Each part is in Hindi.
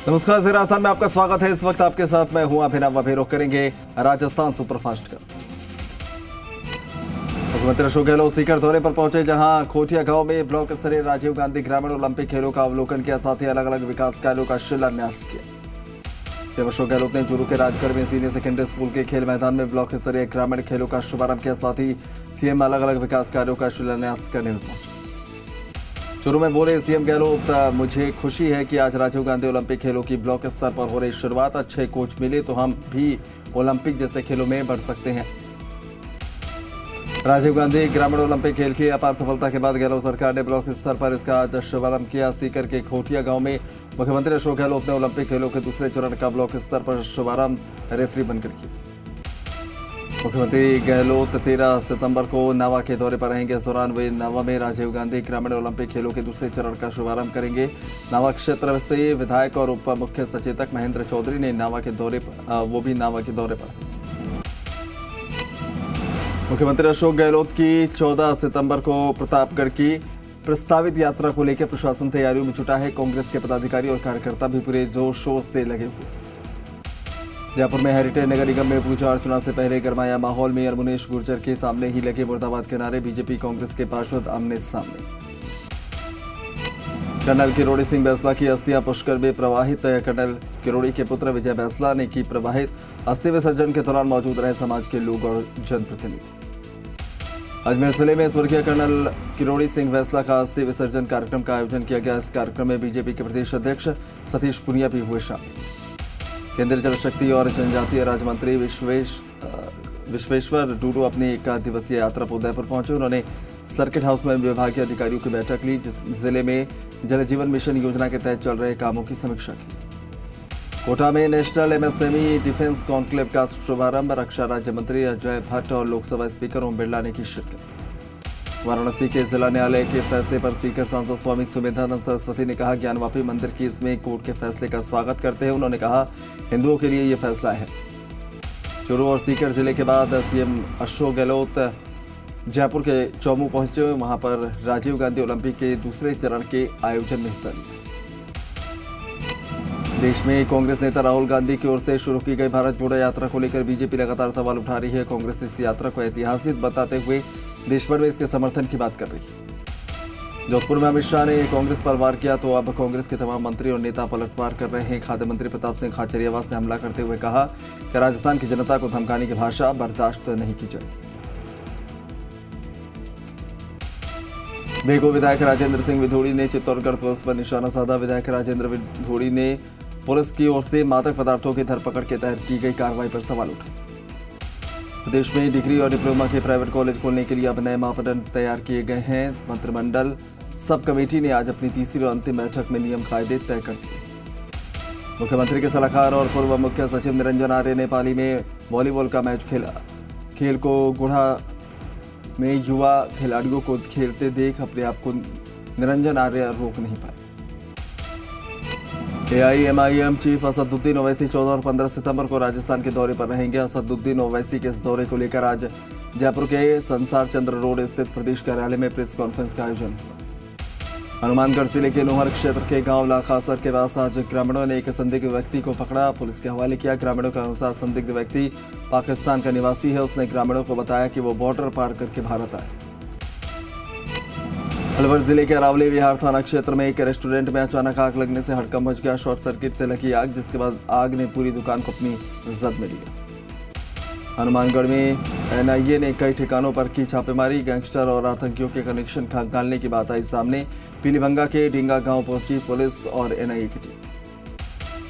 नमस्कार, ज़ी राजस्थान में आपका स्वागत है। इस वक्त आपके साथ मैं हूं अभिनव। अभी रुख करेंगे राजस्थान सुपरफास्ट का। मुख्यमंत्री अशोक गहलोत सीकर दौरे पर पहुंचे, जहां खोटिया गांव में ब्लॉक स्तरीय राजीव गांधी ग्रामीण ओलंपिक खेलों का अवलोकन किया, साथ ही अलग अलग विकास कार्यों का शिलान्यास किया। सीएम अशोक गहलोत ने चूरू के राजगढ़ में सीनियर सेकेंडरी स्कूल के खेल मैदान में ब्लॉक स्तरीय ग्रामीण खेलों का शुभारंभ किया, साथ ही सीएम अलग अलग विकास कार्यों का शिलान्यास करने में पहुंचे। चूरू में बोले सीएम गहलोत, मुझे खुशी है कि आज राजीव गांधी ओलंपिक खेलों की ब्लॉक स्तर पर हो रही शुरुआत। अच्छे कोच मिले तो हम भी ओलंपिक जैसे खेलों में बढ़ सकते हैं। राजीव गांधी ग्रामीण ओलंपिक खेल की अपार सफलता के बाद गहलोत सरकार ने ब्लॉक स्तर पर इसका आज शुभारंभ किया। सीकर के खोटिया गांव में मुख्यमंत्री अशोक गहलोत ने ओलंपिक खेलों के दूसरे चरण का ब्लॉक स्तर पर शुभारंभ रेफरी बनकर किया। मुख्यमंत्री गहलोत 13 सितंबर को नावा के दौरे पर रहेंगे। इस दौरान वे नावा में राजीव गांधी ग्रामीण ओलंपिक खेलों के दूसरे चरण का शुभारंभ करेंगे। नावा क्षेत्र से विधायक और उप मुख्य सचेतक महेंद्र चौधरी ने नावा के दौरे पर मुख्यमंत्री अशोक गहलोत की 14 सितंबर को प्रतापगढ़ की प्रस्तावित यात्रा को लेकर प्रशासन तैयारियों में जुटा है। कांग्रेस के पदाधिकारी और कार्यकर्ता भी पूरे जोर शोर से लगे हुए। जयपुर में हेरिटेज नगर निगम में पूजा अर्चना से पहले गरमाया माहौल। मेयर मुनेश गुर्जर के सामने ही लगे मुर्दाबाद के नारे। बीजेपी कांग्रेस के पार्षद आमने सामने। कर्नल किरोड़ी सिंह बैंसला की अस्थियां पुष्कर में प्रवाहित। कर्नल किरोड़ी के पुत्र विजय बैंसला ने की प्रवाहित। अस्थि विसर्जन के दौरान मौजूद रहे समाज के लोग और जनप्रतिनिधि। अजमेर जिले में स्वर्गीय कर्नल किरोड़ी सिंह बैंसला का अस्थि विसर्जन कार्यक्रम का आयोजन किया गया। इस कार्यक्रम में बीजेपी के प्रदेश अध्यक्ष सतीश पुनिया भी हुए शामिल। केंद्रीय जल शक्ति और जनजातीय राज्य मंत्री विश्वेश्वर डूडू अपनी 1 दिवसीय यात्रा पर उदयपुर पहुंचे। उन्होंने सर्किट हाउस में विभागीय अधिकारियों की बैठक ली, जिस जिले में जल जीवन मिशन योजना के तहत चल रहे कामों की समीक्षा की। कोटा में नेशनल एमएसएमई डिफेंस कॉन्क्लेव का शुभारंभ। रक्षा राज्य मंत्री अजय भट्ट और लोकसभा स्पीकर ओम बिरला ने की शिरकत। वाराणसी के जिला न्यायालय के फैसले पर स्पीकर सांसद स्वामी सुमेधानंद सरस्वती ने कहा, ज्ञानवापी मंदिर केस में कोर्ट के फैसले का स्वागत करते हैं। उन्होंने कहा, हिंदुओं के लिए ये फैसला है। चूरू और सीकर जिले के बाद सीएम अशोक गहलोत जयपुर के चौमू पहुंचे। वहां पर राजीव गांधी ओलंपिक के दूसरे चरण के आयोजन में हिस्सा लिया। देश में कांग्रेस नेता राहुल गांधी की ओर से शुरू की गई भारत जोड़ो यात्रा को लेकर बीजेपी लगातार सवाल उठा रही है। कांग्रेस इस यात्रा को ऐतिहासिक बताते हुए देश भर में इसके समर्थन की बात कर रही है। जोधपुर में अमित शाह ने कांग्रेस पर वार किया तो अब कांग्रेस के तमाम मंत्री और नेता पलटवार कर रहे हैं। खाद्य मंत्री प्रताप सिंह खाचरियावास ने हमला करते हुए कहा कि राजस्थान की जनता को धमकाने की भाषा बर्दाश्त नहीं की जाए। बेगो विधायक राजेंद्र सिंह विधोड़ी ने चित्तौड़गढ़ पुलिस पर निशाना साधा। विधायक राजेंद्र विधोड़ी ने पुलिस की ओर से मादक पदार्थों की धरपकड़ के तहत की गई कार्रवाई पर सवाल उठाए। प्रदेश में डिग्री और डिप्लोमा के प्राइवेट कॉलेज खोलने के लिए अब नए मापदंड तैयार किए गए हैं। मंत्रिमंडल सब कमेटी ने आज अपनी तीसरी और अंतिम बैठक में नियम कायदे तय कर दिए। मुख्यमंत्री के सलाहकार और पूर्व मुख्य सचिव निरंजन आर्य ने पाली में वॉलीबॉल का मैच खेला। खेल को गुढ़ा में युवा खिलाड़ियों को खेलते देख अपने आप को निरंजन आर्य रोक नहीं पाए। एआईएमआईएम चीफ असदुद्दीन ओवैसी 14 और 15 सितंबर को राजस्थान के दौरे पर रहेंगे। असदुद्दीन ओवैसी के इस दौरे को लेकर आज जयपुर के संसार चंद्र रोड स्थित प्रदेश कार्यालय में प्रेस कॉन्फ्रेंस का आयोजन हुआ। हनुमानगढ़ जिले के नोहर क्षेत्र के गांव लाखासर के पास आज ग्रामीणों ने एक संदिग्ध व्यक्ति को पकड़ा, पुलिस के हवाले किया। ग्रामीणों के अनुसार संदिग्ध व्यक्ति पाकिस्तान का निवासी है। उसने ग्रामीणों को बताया कि वो बॉर्डर पार करके भारत आए। अलवर जिले के अरावली विहार थाना क्षेत्र में एक रेस्टोरेंट में अचानक आग लगने से हड़कंप मच गया। शॉर्ट सर्किट से लगी आग, जिसके बाद आग ने पूरी दुकान को अपनी जद में लिया। हनुमानगढ़ में एनआईए ने कई ठिकानों पर की छापेमारी। गैंगस्टर और आतंकियों के कनेक्शन खंगालने की बात आई सामने। पीलीभंगा के ढींगा गांव पहुंची पुलिस और एनआईए की टीम।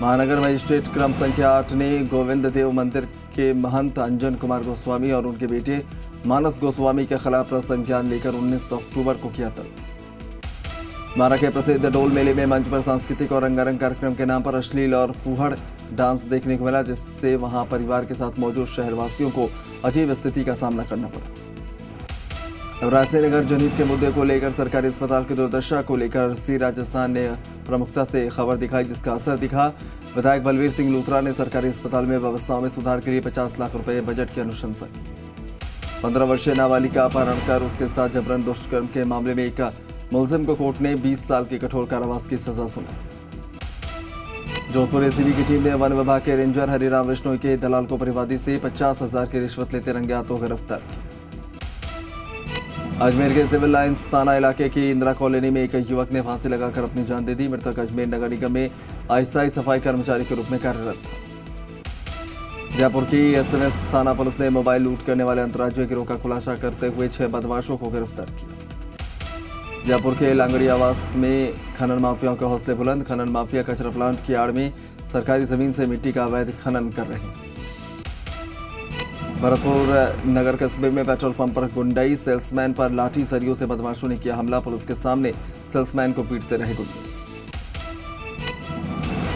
महानगर मजिस्ट्रेट क्रम संख्या 8 ने गोविंद देव मंदिर के महंत अंजन कुमार गोस्वामी और उनके बेटे मानस गोस्वामी के खिलाफ संज्ञान लेकर 19 अक्टूबर को किया तलब। मारा के प्रसिद्ध डोल मेले में मंच पर सांस्कृतिक और रंगारंग कार्यक्रम के नाम पर अश्लील और फूहड़ डांस देखने को मिला, जिससे वहां परिवार के साथ मौजूद शहरवासियों को अजीब स्थिति का सामना करना पड़ा। राजधानी नगर जनहित के मुद्दे को लेकर सरकारी अस्पताल की दुर्दशा को लेकर सी राजस्थान ने प्रमुखता से खबर दिखाई, जिसका असर दिखा। विधायक बलवीर सिंह लूथरा ने सरकारी अस्पताल में व्यवस्थाओं में सुधार के लिए 50 लाख रुपए बजट की अनुशंसा की। 15 वर्षीय नाबालिग अपहरण कर उसके साथ जबरन दुष्कर्म के मामले में एक मुलजिम को कोर्ट ने 20 साल के कठोर कारावास की सजा सुनाई। जोधपुर एसीबी की टीम ने वन विभाग के रेंजर हरिराम विश्नोई के दलाल को परिवादी से 50,000 की रिश्वत लेते रंगे हाथों गिरफ्तार किया। अजमेर के सिविल लाइंस थाना इलाके की इंदिरा कॉलोनी में एक युवक ने फांसी लगाकर अपनी जान दे दी। मृतक अजमेर नगर निगम में अस्थायी सफाई कर्मचारी के रूप में कार्यरत था। जयपुर की एसएमएस थाना पुलिस ने मोबाइल लूट करने वाले अंतर्राज्यीय गिरोह का खुलासा करते हुए 6 बदमाशों को गिरफ्तार किया। जयपुर के लांगड़ी आवास में खनन माफियाओं के हौसले बुलंद। खनन माफिया कचरा प्लांट की आड़ में सरकारी जमीन से मिट्टी का अवैध खनन कर रहे हैं। भरतपुर नगर कस्बे में पेट्रोल पंप पर गुंडई। सेल्समैन पर लाठी सरियों से बदमाशों ने किया हमला। पुलिस के सामने सेल्समैन को पीटते रहे गुंडे।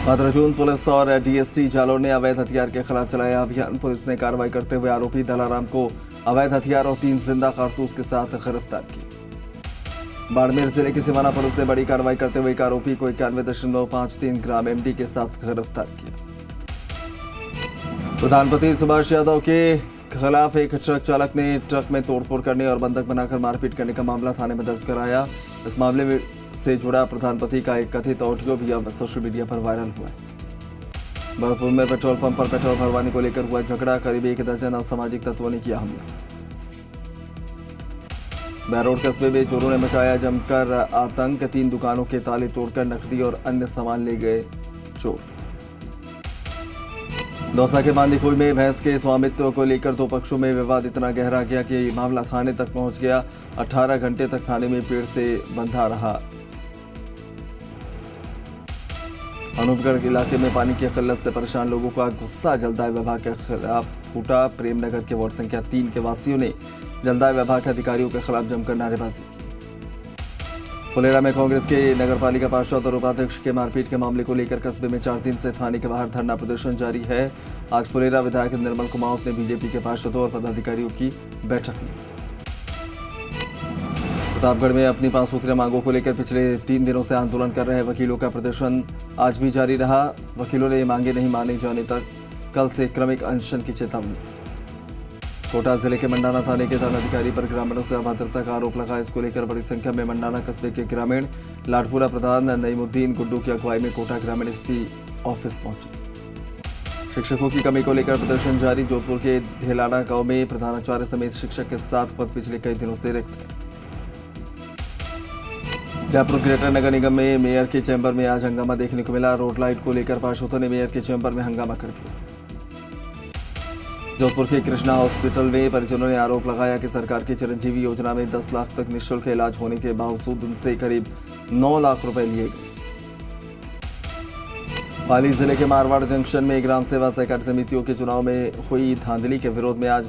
भद्रजून पुलिस और डीएसटी जालोर ने अवैध हथियार के खिलाफ चलाया अभियान। पुलिस ने कार्रवाई करते हुए आरोपी दलाराम को अवैध हथियार और 3 जिंदा कारतूस के साथ गिरफ्तार किया। बाड़मेर जिले की सिवाना पुलिस ने बड़ी कार्रवाई करते हुए एक आरोपी को 91.53 ग्राम एमडी के साथ गिरफ्तार किया। प्रधानमंत्री सुभाष यादव के खिलाफ एक ट्रक चालक ने ट्रक में तोड़फोड़ करने और बंधक बनाकर मारपीट करने का मामला थाने में दर्ज कराया। इस मामले में से जुड़ा प्रधानमंत्री का एक कथित ऑडियो भी अब सोशल मीडिया पर वायरल हुआ है। भरतपुर में पेट्रोल पंप पर पेट्रोल भरवाने को लेकर हुआ झगड़ा। करीब 1 दर्जन असामाजिक तत्वों ने किया हमला। बैरोड कस्बे में चोरों ने मचाया जमकर आतंक। 3 दुकानों के ताले तोड़कर नकदी और अन्य सामान ले गए चोर। दौसा के बांदीकुई में भैंस के स्वामित्व को लेकर 2 पक्षों में विवाद इतना गहरा गया कि मामला थाने तक पहुंच गया। 18 घंटे तक थाने में पेड़ से बंधा रहा। अनूपगढ़ इलाके में पानी की किल्लत से परेशान लोगों का गुस्सा जलदाय विभाग के खिलाफ फूटा। प्रेमनगर के वार्ड संख्या 3 के वासियों ने जलदाय विभाग के अधिकारियों के खिलाफ जमकर नारेबाजी की। फुलेरा में कांग्रेस के नगरपालिका पार्षद और उपाध्यक्ष के मारपीट के मामले को लेकर कस्बे में 4 दिन से थाने के बाहर धरना प्रदर्शन जारी है। आज फुलेरा विधायक निर्मल कुमावत ने बीजेपी के पार्षदों और पदाधिकारियों की बैठक ली। प्रतापगढ़ में अपनी 5 सूत्रीय मांगों को लेकर पिछले 3 दिनों से आंदोलन कर रहे वकीलों का प्रदर्शन आज भी जारी रहा। वकीलों ने मांगे नहीं माने जाने तक कल से क्रमिक अनशन की चेतावनी दी। कोटा जिले के मंडाना थाने के थानाधिकारी पर ग्रामीणों से अभद्रता का आरोप लगा। इसको लेकर बड़ी संख्या में मंडाना कस्बे के ग्रामीण लाडपुरा प्रधान नईमुद्दीन गुड्डू की अगुवाई में कोटा ग्रामीण एसपी ऑफिस पहुंचे। शिक्षकों की कमी को लेकर प्रदर्शन जारी। जोधपुर के धेलाना गांव में प्रधानाचार्य समेत शिक्षक के 7 पद पिछले कई दिनों से रिक्त हैं। जयपुर ग्रेटर नगर निगम में मेयर के चैम्बर में आज हंगामा देखने को मिला। रोड लाइट को लेकर पार्षदों ने मेयर के चैम्बर में हंगामा कर दिया। जोधपुर के कृष्णा हॉस्पिटल में परिजनों ने आरोप लगाया कि सरकार की चिरंजीवी योजना में 10 लाख तक निःशुल्क इलाज होने के बावजूद उनसे करीब 9 लाख रुपए लिए गए। पाली जिले के मारवाड़ जंक्शन में ग्राम सेवा सहकारी समितियों के चुनाव में हुई धांधली के विरोध में आज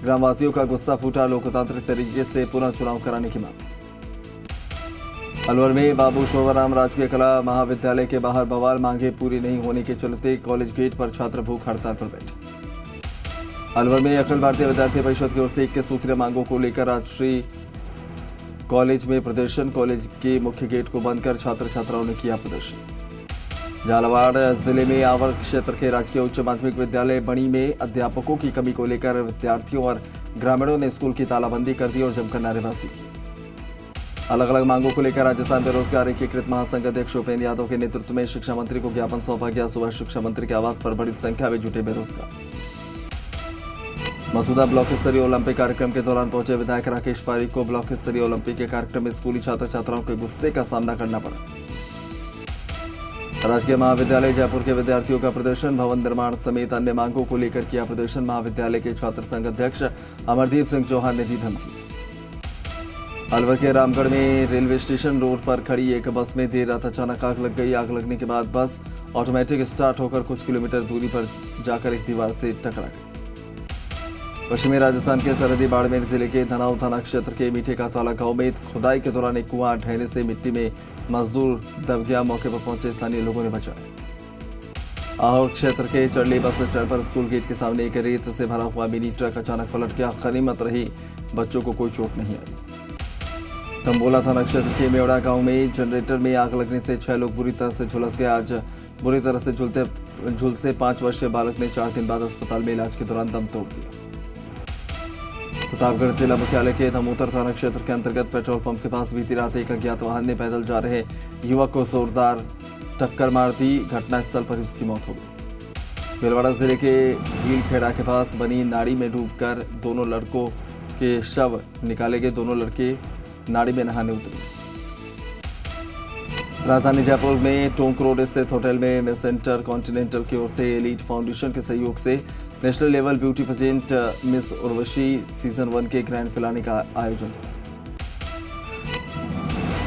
ग्रामवासियों का गुस्सा फूटा। लोकतांत्रिक तरीके से पुनः चुनाव कराने की मांग। अलवर में बाबू शोभाराम राजकीय कला महाविद्यालय के बाहर बवाल। मांगे पूरी नहीं होने के चलते कॉलेज गेट पर छात्र भूख हड़ताल पर बैठे। अलवर में अखिल भारतीय विद्यार्थी परिषद की ओर से 21 सूत्रीय मांगों को लेकर आज श्री कॉलेज में प्रदर्शन। कॉलेज के मुख्य गेट को बंद कर छात्र छात्राओं ने किया प्रदर्शन। झालावाड़ जिले में आवर क्षेत्र के राजकीय उच्च माध्यमिक विद्यालय बणी में अध्यापकों की कमी को लेकर विद्यार्थियों और ग्रामीणों ने स्कूल की तालाबंदी कर दी और जमकर नारेबाजी की। अलग अलग मांगों को लेकर राजस्थान बेरोजगार एकीकृत महासंघ अध्यक्ष उपेंद्र यादव के नेतृत्व में शिक्षा मंत्री को ज्ञापन सौंपा गया। सुबह शिक्षा मंत्री के आवास पर बड़ी संख्या में जुटे बेरोजगार। मसूदा ब्लॉक स्तरीय ओलंपिक कार्यक्रम के दौरान पहुंचे विधायक राकेश पारीक को ब्लॉक स्तरीय ओलंपिक के कार्यक्रम में स्कूली छात्र छात्राओं के गुस्से का सामना करना पड़ा। राजकीय महाविद्यालय जयपुर के विद्यार्थियों का प्रदर्शन। भवन निर्माण समेत अन्य मांगों को लेकर किया प्रदर्शन। महाविद्यालय के छात्र संघ अध्यक्ष अमरदीप सिंह चौहान ने दी धमकी। अलवर के रामगढ़ में रेलवे स्टेशन रोड पर खड़ी एक बस में देर रात अचानक आग लग गई। आग लगने के बाद बस ऑटोमेटिक स्टार्ट होकर कुछ किलोमीटर दूरी पर जाकर एक दीवार से टकरा गई। पश्चिमी राजस्थान के सरहदी बाड़मेर जिले के धनाव थाना क्षेत्र के मीठे कातवाला गांव में खुदाई के दौरान एक कुआं ढहने से मिट्टी में मजदूर दब गया। मौके पर पहुंचे स्थानीय लोगों ने बचाया। आहोर क्षेत्र के चरली बस स्टैंड पर स्कूल गेट के सामने एक रेत से भरा हुआ मिनी ट्रक अचानक पलट गया। गनीमत रही बच्चों को कोई चोट नहीं आई। तंबोला थाना क्षेत्र के मेवड़ा गांव में जनरेटर में आग लगने से 6 लोग बुरी तरह से झुलस गए। आज बुरी तरह से झुलसे 5 वर्षीय बालक ने 4 दिन बाद अस्पताल में इलाज के दौरान दम तोड़ दिया। प्रतापगढ़ जिला मुख्यालय के धमोतर थाना क्षेत्र के अंतर्गत पेट्रोल पंप के पास बीती रात एक अज्ञात वाहन ने पैदल जा रहे युवक को जोरदार टक्कर मार दी। घटनास्थल पर ही उसकी मौत हो गई। भीलवाड़ा जिले के भीलखेड़ा के पास बनी नाड़ी में डूबकर दोनों लड़कों के शव निकाले गए। दोनों लड़के नाड़ी में नहाने उतरे। राजधानी जयपुर में टोंक रोड स्थित होटल में मिस इंटर कॉन्टिनेंटल की ओर से एलीट फाउंडेशन के सहयोग से national level beauty pageant Miss Urvashi season 1 के ग्रैंड फिनाले का आयोजन।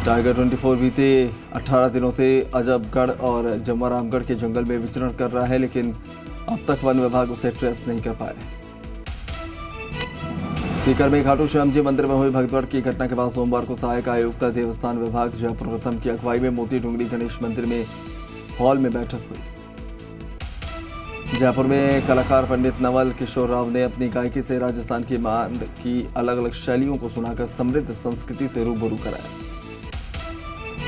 टाइगर 24 बीते 18 दिनों से अजबगढ़ और जमवारामगढ़ के जंगल में विचरण कर रहा है, लेकिन अब तक वन विभाग उसे ट्रेस नहीं कर पाया। सीकर में खाटू श्याम जी मंदिर में हुई भगदड़ की घटना के बाद सोमवार को सहायक आयुक्त देवस्थान विभाग जयपुर प्रथम की अगुवाई में मोती डूंगरी गणेश मंदिर में हॉल में बैठक हुई। जयपुर में कलाकार पंडित नवल किशोर राव ने अपनी गायकी से राजस्थान की मान की अलग अलग शैलियों को सुनाकर समृद्ध संस्कृति से रूबरू कराया।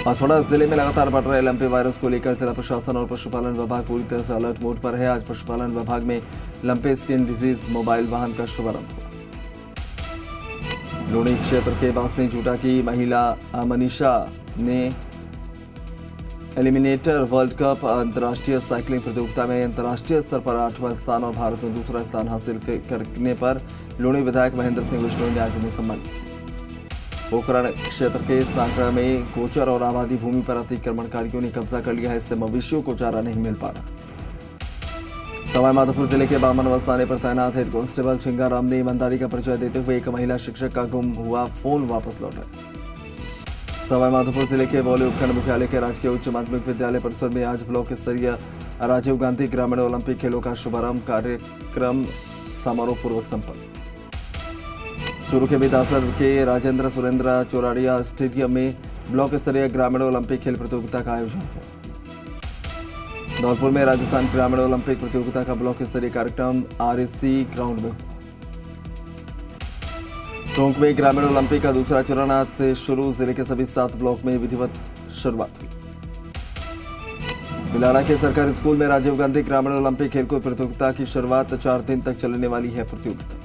बांसवाड़ा जिले में लगातार बढ़ रहे लंपे वायरस को लेकर जिला प्रशासन और पशुपालन विभाग पूरी तरह से अलर्ट मोड पर है। आज पशुपालन विभाग में लंपे स्किन डिजीज मोबाइल वाहन का शुभारंभ हुआ। लूणी क्षेत्र के बासनी जूटा की महिला मनीषा ने एलिमिनेटर वर्ल्ड कप अंतर्राष्ट्रीय साइकिलिंग प्रतियोगिता में अंतर्राष्ट्रीय स्तर पर 8वां स्थान और भारत में दूसरा स्थान हासिल करने पर लूणी विधायक महेंद्र सिंह बिश्नोई ने आज उन्हें सम्मानित किया। पोखरण क्षेत्र के सांकरा में गोचर और आबादी भूमि पर अतिक्रमणकारियों ने कब्जा कर लिया है। इससे मवेशियों को चारा नहीं मिल पा रहा। सवाईमाधोपुर जिले के बामनवास थाने पर तैनात हेड कांस्टेबल छिंगाराम ने ईमानदारी का परिचय देते हुए एक महिला शिक्षक का गुम हुआ फोन वापस लौटाया। सवाईमाधोपुर जिले के बौली उपखंड मुख्यालय के राजकीय उच्च माध्यमिक विद्यालय परिसर में आज ब्लॉक स्तरीय राजीव गांधी ग्रामीण ओलंपिक खेलों का शुभारंभ कार्यक्रम समारोह पूर्वक संपन्न। चूरू के बिदासर के राजेंद्र सुरेंद्र चौराड़िया स्टेडियम में ब्लॉक स्तरीय ग्रामीण ओलंपिक खेल प्रतियोगिता का आयोजन हुआ। धौलपुर में राजस्थान ग्रामीण ओलंपिक प्रतियोगिता का ब्लॉक स्तरीय कार्यक्रम आरएससी ग्राउंड में हुआ। टोंक में ग्रामीण ओलंपिक का दूसरा चरण आज से शुरू। जिले के सभी 7 ब्लॉक में विधिवत शुरुआत हुई। बिलाड़ा के सरकारी स्कूल में राजीव गांधी ग्रामीण ओलंपिक खेलकूद प्रतियोगिता की शुरुआत 4 दिन तक चलने वाली है। प्रतियोगिता